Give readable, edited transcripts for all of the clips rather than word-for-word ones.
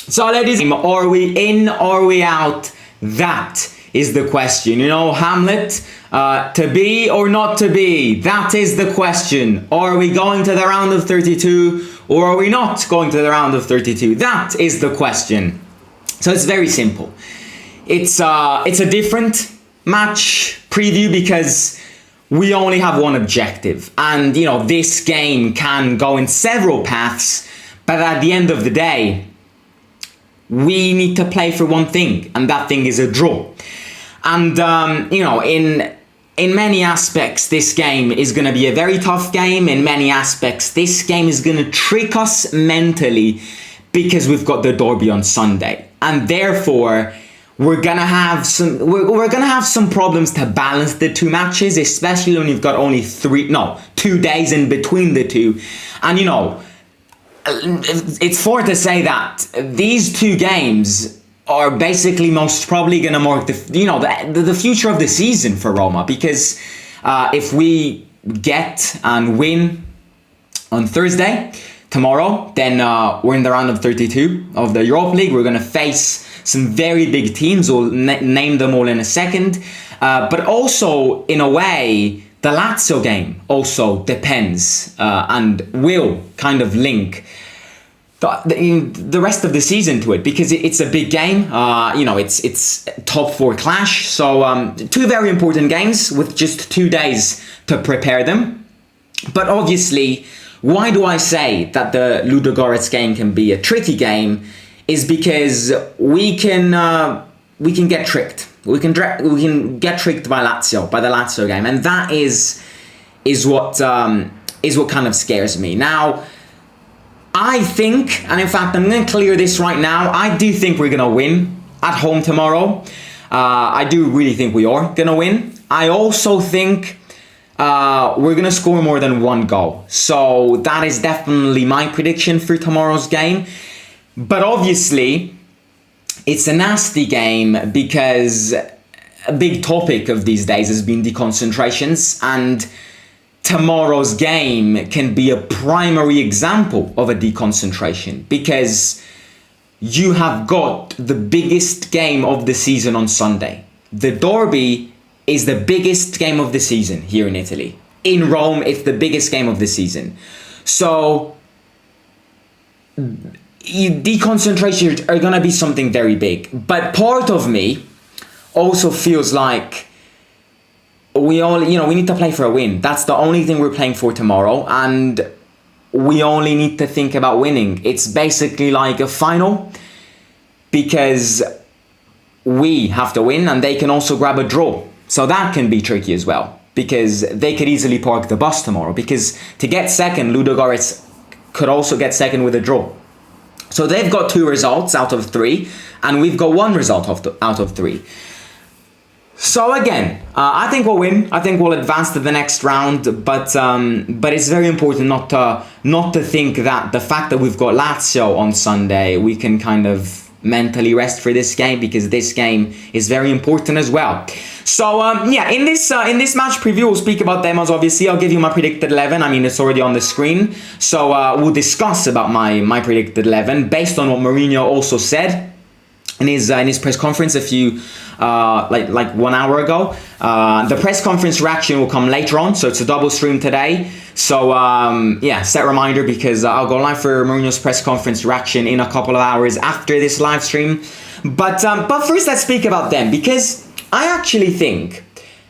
So ladies, are we in, are we out? That is the question. You know, Hamlet, to be or not to be? That is the question. Are we going to the round of 32 or are we not going to the round of 32? That is the question. So it's very simple. It's a different match preview because we only have one objective. And, you know, this game can go in several paths, but at the end of the day, we need to play for one thing, and that thing is a draw. And, you know, in many aspects, this game is going to be a very tough game. In many aspects, this game is going to trick us mentally because we've got the derby on Sunday. And therefore, we're going to have some problems to balance the two matches, especially when you've got only 2 days in between the two. And, you know, it's fair to say that these two games are basically most probably going to mark the future of the season for Roma, because if we get and win on Thursday, tomorrow, then we're in the round of 32 of the Europa League. We're going to face some very big teams. We'll name them all in a second. But also, in a way, the Lazio game also depends and will kind of link the rest of the season to it, because it's a big game. You know, it's top four clash. So two very important games with just 2 days to prepare them. But obviously, why do I say that the Ludogorets game can be a tricky game? Is because we can get tricked. We can get tricked by the Lazio game, and that is what kind of scares me. Now, I think, and in fact, I'm going to clear this right now. I do think we're going to win at home tomorrow. I do really think we are going to win. I also think we're going to score more than one goal. So that is definitely my prediction for tomorrow's game. But obviously, it's a nasty game because a big topic of these days has been deconcentrations, and tomorrow's game can be a primary example of a deconcentration, because you have got the biggest game of the season on Sunday. The derby is the biggest game of the season here in Italy. In Rome, it's the biggest game of the season. So deconcentrations are going to be something very big. But part of me also feels like we need to play for a win. That's the only thing we're playing for tomorrow, and we only need to think about winning. It's basically like a final, because we have to win and they can also grab a draw. So that can be tricky as well, because they could easily park the bus tomorrow, because to get second, Ludogorets could also get second with a draw. So they've got 2 results out of 3, and we've got 1 result out of 3. So again, I think we'll win. I think we'll advance to the next round. But it's very important not to think that the fact that we've got Lazio on Sunday, we can kind of mentally rest for this game, because this game is very important as well. So yeah, in this match preview, we'll speak about demos. Obviously, I'll give you my predicted 11. I mean, it's already on the screen. So we'll discuss about my predicted 11 based on what Mourinho also said in his press conference a few like 1 hour ago. The press conference reaction will come later on, so it's a double stream today. So yeah, set reminder, because I'll go live for Mourinho's press conference reaction in a couple of hours after this live stream. But first, let's speak about them, because I actually think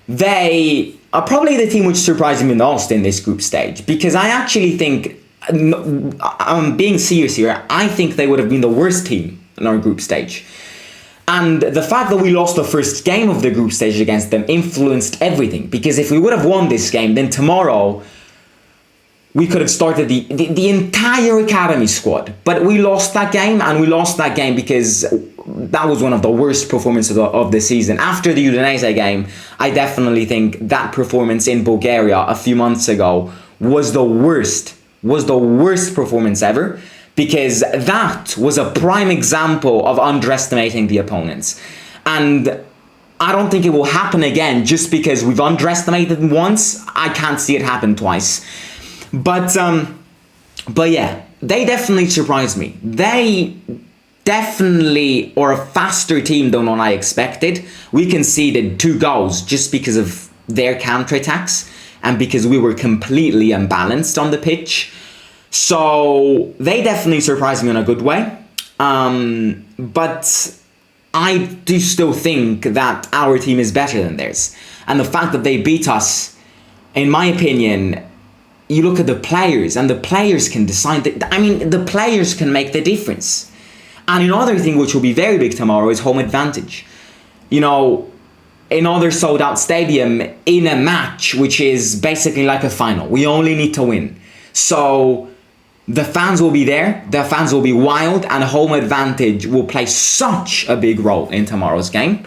they are probably the team which surprised me the most in this group stage, because I actually think, I'm being serious here, I think they would have been the worst team in our group stage. And the fact that we lost the first game of the group stage against them influenced everything, because if we would have won this game, then tomorrow we could have started the entire academy squad. But we lost that game, and we lost that game because that was one of the worst performances of the season. After the Udinese game, I definitely think that performance in Bulgaria a few months ago was the worst performance ever, because that was a prime example of underestimating the opponents. And I don't think it will happen again just because we've underestimated them once. I can't see it happen twice. But yeah, they definitely surprised me. definitely or a faster team than what I expected. We conceded 2 goals just because of their counterattacks and because we were completely unbalanced on the pitch. So they definitely surprised me in a good way. But I do still think that our team is better than theirs. And the fact that they beat us, in my opinion, you look at the players and the players can decide that, I mean, the players can make the difference. And another thing which will be very big tomorrow is home advantage. You know, another sold out stadium in a match which is basically like a final. We only need to win. So the fans will be there, the fans will be wild, and home advantage will play such a big role in tomorrow's game.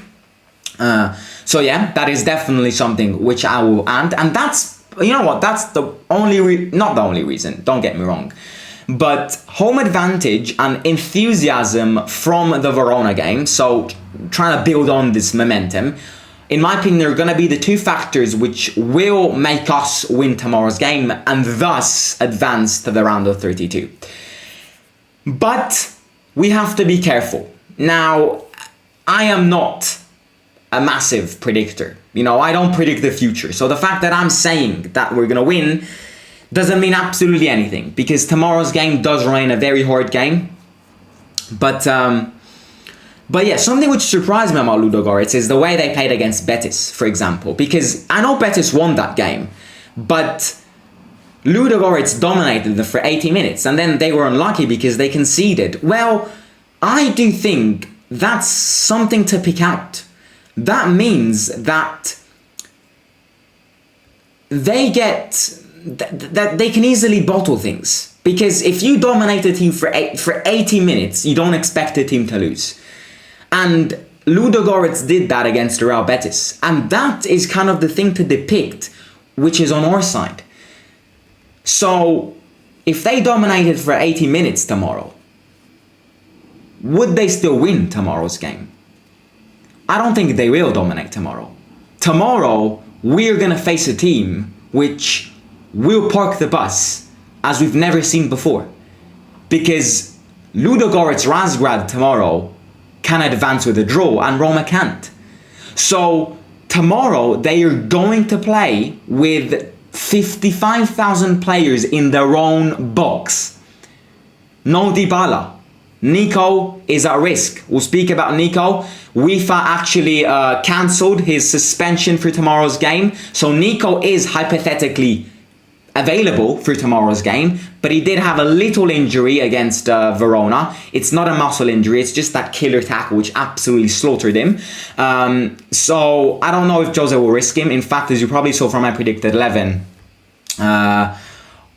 So yeah, that is definitely something which I will add. And that's, you know what, that's the only, not the only reason, don't get me wrong. But home advantage and enthusiasm from the Verona game, so trying to build on this momentum, in my opinion, are going to be the 2 factors which will make us win tomorrow's game and thus advance to the round of 32. But we have to be careful. Now, I am not a massive predictor. You know, I don't predict the future. So the fact that I'm saying that we're going to win doesn't mean absolutely anything, because tomorrow's game does remain a very hard game. But yeah, something which surprised me about Ludogorets is the way they played against Betis, for example. Because I know Betis won that game, but Ludogorets dominated them for 80 minutes, and then they were unlucky because they conceded. Well, I do think that's something to pick out. That means that they that they can easily bottle things. Because if you dominate a team for 80 minutes, you don't expect the team to lose. And Ludogorets did that against Real Betis. And that is kind of the thing to depict, which is on our side. So, if they dominated for 80 minutes tomorrow, would they still win tomorrow's game? I don't think they will dominate tomorrow. Tomorrow, we're going to face a team which will park the bus as we've never seen before. Because Ludogorets Razgrad tomorrow can advance with a draw and Roma can't. So tomorrow they are going to play with 55,000 players in their own box. No Dybala. Nico is at risk. We'll speak about Nico. UEFA actually cancelled his suspension for tomorrow's game. So Nico is hypothetically available for tomorrow's game, but he did have a little injury against Verona. It's not a muscle injury, it's just that killer tackle which absolutely slaughtered him. So I don't know if Jose will risk him. In fact, as you probably saw from my predicted 11,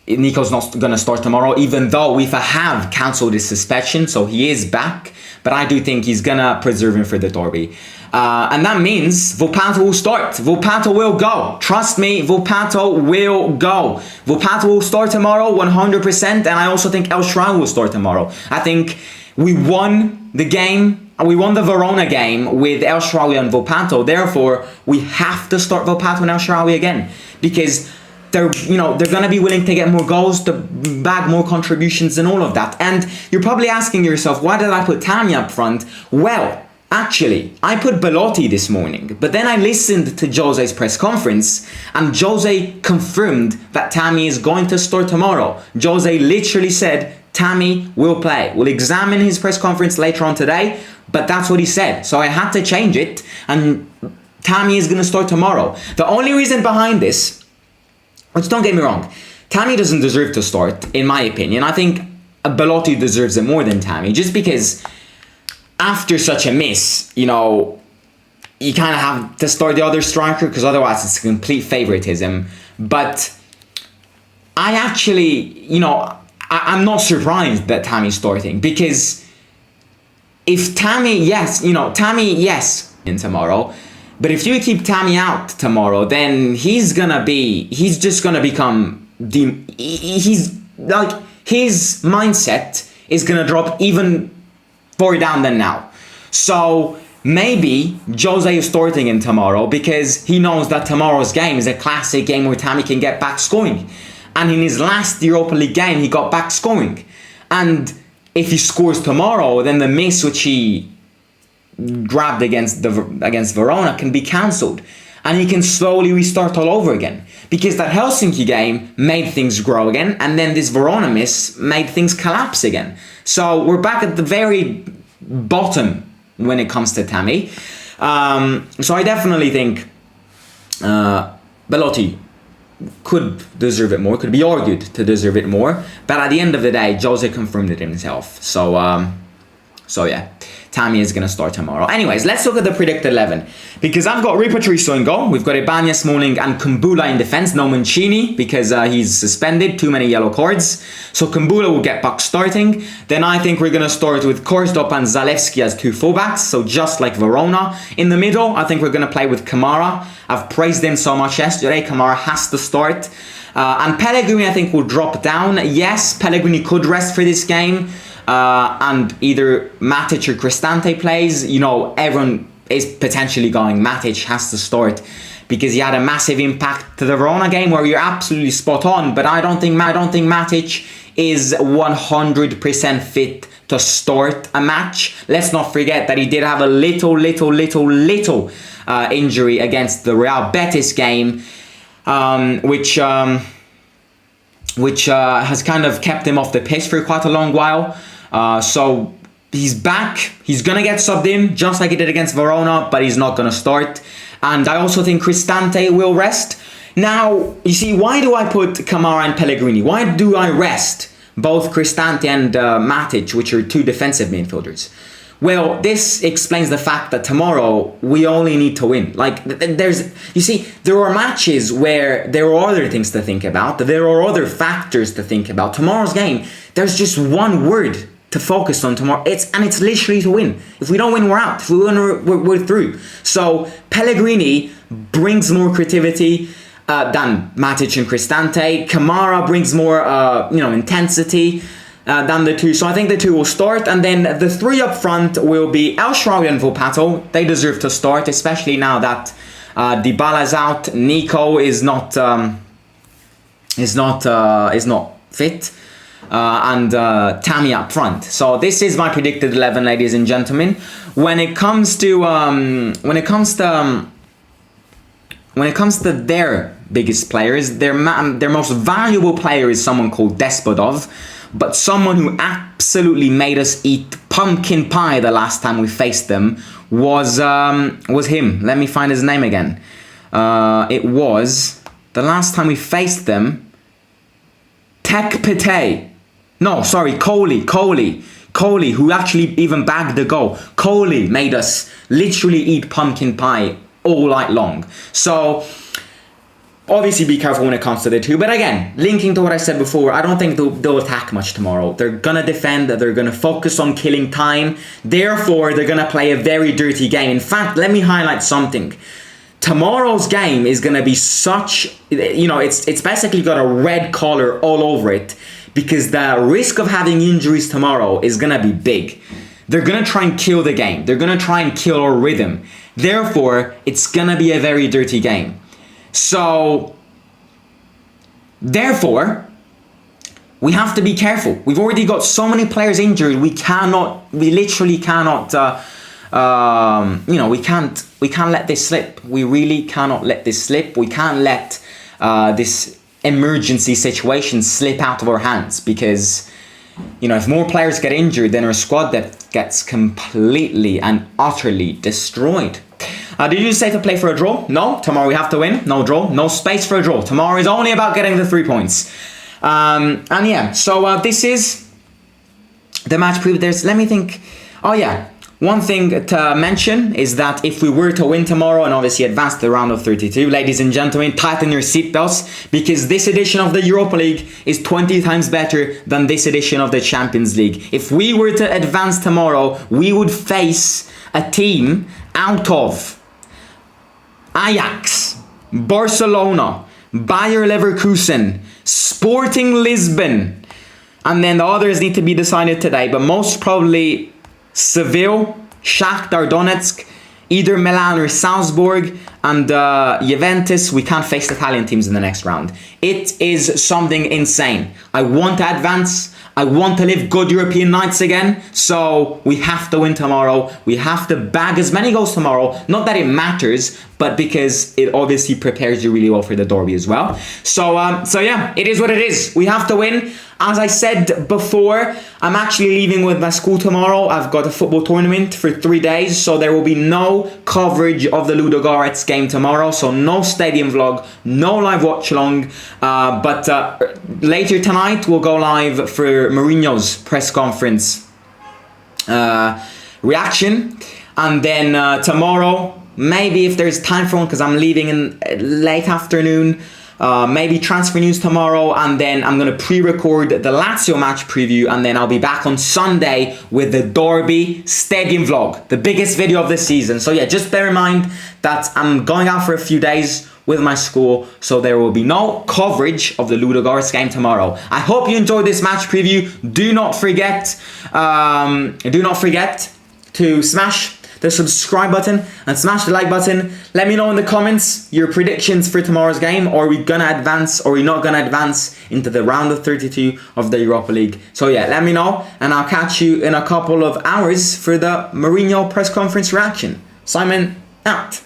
Nico's not going to start tomorrow, even though UEFA have cancelled his suspension, so he is back. But I do think he's going to preserve him for the derby. And that means Volpato will start. Volpato will go. Trust me, Volpato will go. Volpato will start tomorrow 100%. And I also think El Shaarawy will start tomorrow. I think we won the game. We won the Verona game with El Shaarawy and Volpato. Therefore, we have to start Volpato and El Shaarawy again. Because they're going to be willing to get more goals, to bag more contributions and all of that. And you're probably asking yourself, why did I put Tammy up front? Well, actually, I put Belotti this morning, but then I listened to Jose's press conference and Jose confirmed that Tammy is going to start tomorrow. Jose literally said, Tammy will play. We'll examine his press conference later on today, but that's what he said. So I had to change it and Tammy is going to start tomorrow. The only reason behind this, which don't get me wrong, Tammy doesn't deserve to start, in my opinion. I think Belotti deserves it more than Tammy, just because after such a miss, you kind of have to start the other striker, because otherwise it's a complete favoritism. But I actually, I'm not surprised that Tammy's starting, because if Tammy, yes, in tomorrow, but if you keep Tammy out tomorrow, then he's just gonna become his mindset is gonna drop even further down than now. So maybe Jose is starting in tomorrow because he knows that tomorrow's game is a classic game where Tammy can get back scoring. And in his last Europa League game, he got back scoring. And if he scores tomorrow, then the miss which he grabbed against Verona can be cancelled, and he can slowly restart all over again, because that Helsinki game made things grow again, and then this Verona miss made things collapse again. So we're back at the very bottom when it comes to Tammy. So I definitely think Belotti could deserve it more, could be argued to deserve it more, but at the end of the day, Jose confirmed it himself. So yeah, Tammy is going to start tomorrow. Anyways, let's look at the predicted 11. Because I've got Rui Patricio in goal. We've got Ibanez, Smalling and Kumbula in defence. No Mancini because he's suspended. Too many yellow cards. So Kumbula will get back starting. Then I think we're going to start with Korsdorp and Zalewski as 2 fullbacks. So just like Verona. In the middle, I think we're going to play with Kamara. I've praised him so much yesterday. Kamara has to start. And Pellegrini, I think, will drop down. Yes, Pellegrini could rest for this game. And either Matic or Cristante plays. You know, everyone is potentially going Matic has to start because he had a massive impact to the Verona game, where you're absolutely spot on. But I don't think Matic is 100% fit to start a match. Let's not forget that he did have a little injury against the Real Betis game, which has kind of kept him off the pitch for quite a long while. So he's back. He's going to get subbed in just like he did against Verona, but he's not going to start. And I also think Cristante will rest. Now, you see, why do I put Kamara and Pellegrini? Why do I rest both Cristante and Matic, which are 2 defensive midfielders? Well, this explains the fact that tomorrow we only need to win. Like, you see, there are matches where there are other things to think about. There are other factors to think about. Tomorrow's game, there's just one word to focus on tomorrow. It's literally to win. If we don't win, we're out. If we win, we're through. So Pellegrini brings more creativity than Matic and Cristante. Kamara brings more, intensity than the 2. So I think the 2 will start, and then the 3 up front will be El Shaarawy and Volpato. They deserve to start, especially now that Dybala's out. Nico is not fit. And Tammy up front. So this is my predicted 11, ladies and gentlemen. When it comes to their biggest players, their most valuable player is someone called Despodov, but someone who absolutely made us eat pumpkin pie the last time we faced them was him. Let me find his name again. It was the last time we faced them. Tekpete. No, sorry, Coley, who actually even bagged the goal. Coley made us literally eat pumpkin pie all night long. So, obviously be careful when it comes to the 2. But again, linking to what I said before, I don't think they'll attack much tomorrow. They're going to defend, they're going to focus on killing time. Therefore, they're going to play a very dirty game. In fact, let me highlight something. Tomorrow's game is going to be such, it's basically got a red color all over it, because the risk of having injuries tomorrow is going to be big. They're going to try and kill the game. They're going to try and kill our rhythm. Therefore, it's going to be a very dirty game. So, therefore, we have to be careful. We've already got so many players injured. We literally cannot, we can't let this slip. We really cannot let this slip. We can't let this emergency situation slip out of our hands, because if more players get injured, then our squad depth gets completely and utterly destroyed. Did you say to play for a draw? No, tomorrow we have to win. No draw, no space for a draw. Tomorrow is only about getting the 3 points. So this is the match preview. Let me think. Oh yeah, one thing to mention is that if we were to win tomorrow and obviously advance to the round of 32, ladies and gentlemen, tighten your seatbelts, because this edition of the Europa League is 20 times better than this edition of the Champions League. If we were to advance tomorrow, we would face a team out of Ajax, Barcelona, Bayer Leverkusen, Sporting Lisbon, and then the others need to be decided today, but most probably Seville, Shakhtar Donetsk, either Milan or Salzburg, and Juventus. We can't face Italian teams in the next round. It is something insane. I want to advance. I want to live good European nights again, so we have to win tomorrow. We have to bag as many goals tomorrow. Not that it matters, but because it obviously prepares you really well for the derby as well. So yeah, it is what it is. We have to win. As I said before, I'm actually leaving with my school tomorrow. I've got a football tournament for 3 days, so there will be no coverage of the Ludogorets game tomorrow. So no stadium vlog, no live watch along. But later tonight, we'll go live for Mourinho's press conference reaction. And then tomorrow, maybe if there's time for one, because I'm leaving in late afternoon, maybe transfer news tomorrow, and then I'm going to pre-record the Lazio match preview, and then I'll be back on Sunday with the Derby Stadium vlog, the biggest video of the season. So yeah, just bear in mind that I'm going out for a few days with my school, so there will be no coverage of the Ludogorets game tomorrow. I hope you enjoyed this match preview. Do not forget to smash the subscribe button and smash the like button. Let me know in the comments your predictions for tomorrow's game. Are we gonna advance or are we not gonna advance into the round of 32 of the Europa League? So yeah, let me know, and I'll catch you in a couple of hours for the Mourinho press conference reaction. Simon out.